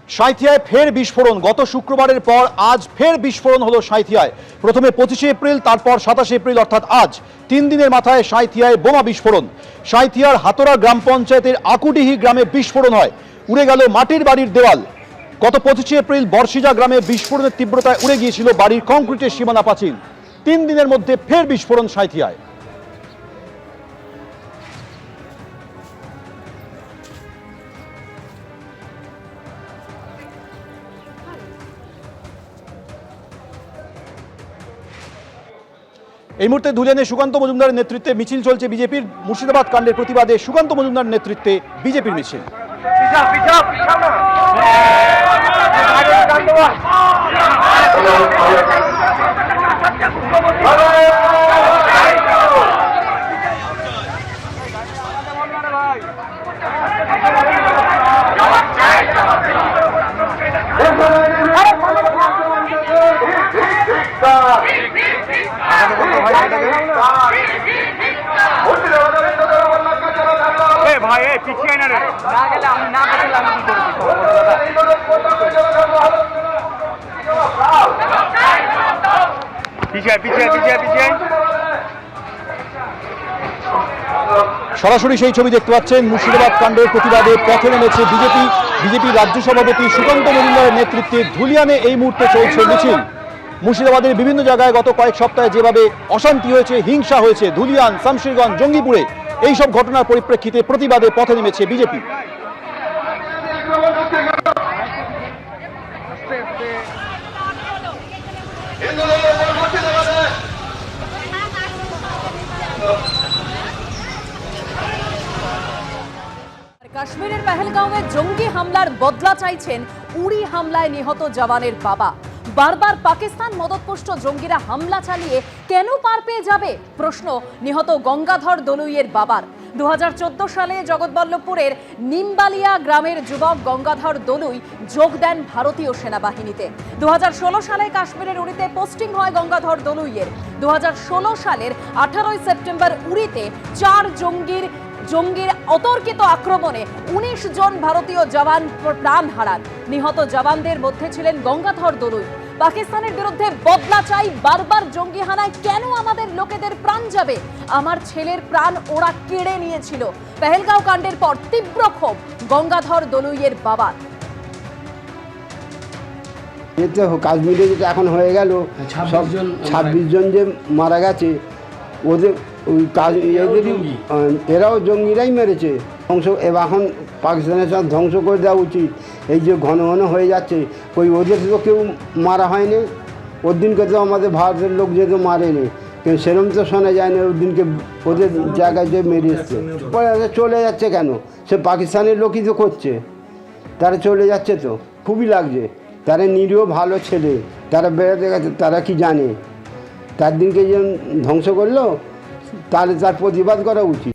সাঁইথিয়ায় ফের বিস্ফোরণ। গত শুক্রবারের পর আজ ফের বিস্ফোরণ হলো সাঁইথিয়ায়। প্রথমে 25 এপ্রিল, তারপর 27 এপ্রিল অর্থাৎ আজ 3 দিনের মাথায় সাঁইথিয়ায় বোমা বিস্ফোরণ। সাঁইথিয়ার হাতোরা গ্রাম পঞ্চায়েতের আকুডিহি গ্রামে বিস্ফোরণ হয়, উড়ে গেল মাটির বাড়ির দেওয়াল। গত 25 এপ্রিল বর্ষিজা গ্রামে বিস্ফোরণের তীব্রতায় উড়ে গিয়েছিল বাড়ির কংক্রিটের সীমানা পাঁচিল। 3 দিনের মধ্যে ফের বিস্ফোরণ সাঁইথিয়ায়। এই মুহূর্তে ধুলিয়ানে সুকান্ত মজুমদারের নেতৃত্বে মিছিল চলছে বিজেপির। মুর্শিদাবাদ কাণ্ডের প্রতিবাদে সুকান্ত মজুমদারের নেতৃত্বে বিজেপির মিছিল। সরাসরি সেই ছবি দেখতে পাচ্ছেন। মুর্শিদাবাদ কাণ্ডের প্রতিবাদে পথে নেমেছে বিজেপি রাজ্য সভাপতি সুকান্ত মজুমদারের নেতৃত্বে ধুলিয়ানে এই মুহূর্তে চলছে মিছিল। মুর্শিদাবাদের বিভিন্ন জায়গায় গত কয়েক সপ্তাহে যেভাবে অশান্তি হয়েছে, হিংসা হয়েছে, ধুলিয়ান, শামশেরগঞ্জ, জঙ্গিপুরে এইসব ঘটনার পরিপ্রেক্ষিতে প্রতিবাদে পথে নেমেছে বিজেপি। কাশ্মীরের পেহেলগাঁওয়ে জঙ্গি হামলার বদলা চাইছেন উড়ি হামলায় নিহত জওয়ানের বাবা। বারবার পাকিস্তান মদতপুষ্ট জঙ্গিরা হামলা চালিয়ে কেন পার পেয়ে যাবে, প্রশ্ন নিহত গঙ্গাধর দলুইয়ের বাবার। 2014 সালে জগৎবল্লভপুরের নিমবালিয়া গ্রামের যুবক গঙ্গাধর দলুই যোগ দেন ভারতীয় সেনাবাহিনীতে। 2016 সালে কাশ্মীরের উড়িতে পোস্টিং হয় গঙ্গাধর দলুইয়ের। 2016 সালের 18 সেপ্টেম্বর উড়িতে 4 জঙ্গির অতর্কিত আক্রমণে 19 জন ভারতীয় জওয়ান প্রাণ হারান। নিহত জওয়ানদের মধ্যে ছিলেন গঙ্গাধর দলুই। পাকিস্তানের বিরুদ্ধে বদলা চাই, বারবার জঙ্গি হানায় কেন আমাদের লোকেদের প্রাণ যাবে? আমার ছেলের প্রাণ ওরা কেড়ে নিয়েছিল। পেহেলগাঁও কাণ্ডের পর তীব্র ক্ষোভ গঙ্গাধর দলুইয়ের বাবার। কাশ্মীরে যেটা এখন হয়ে গেল, 26 জন যে মারা গেছে, ওদের ওই এরাও জঙ্গিরাই মেরেছে। এখন পাকিস্তানের সাথে ধ্বংস করে দেওয়া উচিত। এই যে ঘন ঘন হয়ে যাচ্ছে, ওই ওদের তো কেউ মারা হয়নি। ওর দিনকে তো আমাদের ভারতের লোক যেহেতু মারেনি, কিন্তু সেরকম তো শোনা যায় না ওর দিনকে ওদের জায়গায় যে মেরে এসছে। চলে যাচ্ছে কেন? সে পাকিস্তানের লোকই তো করছে, তারা চলে যাচ্ছে তো খুবই লাগছে। তারা নিরীহ ভালো ছেলে, তারা বেড়াতে গেছে, তারা কি জানে? তার দিনকে যে ধ্বংস করলো, তাহলে তার প্রতিবাদ করা উচিত।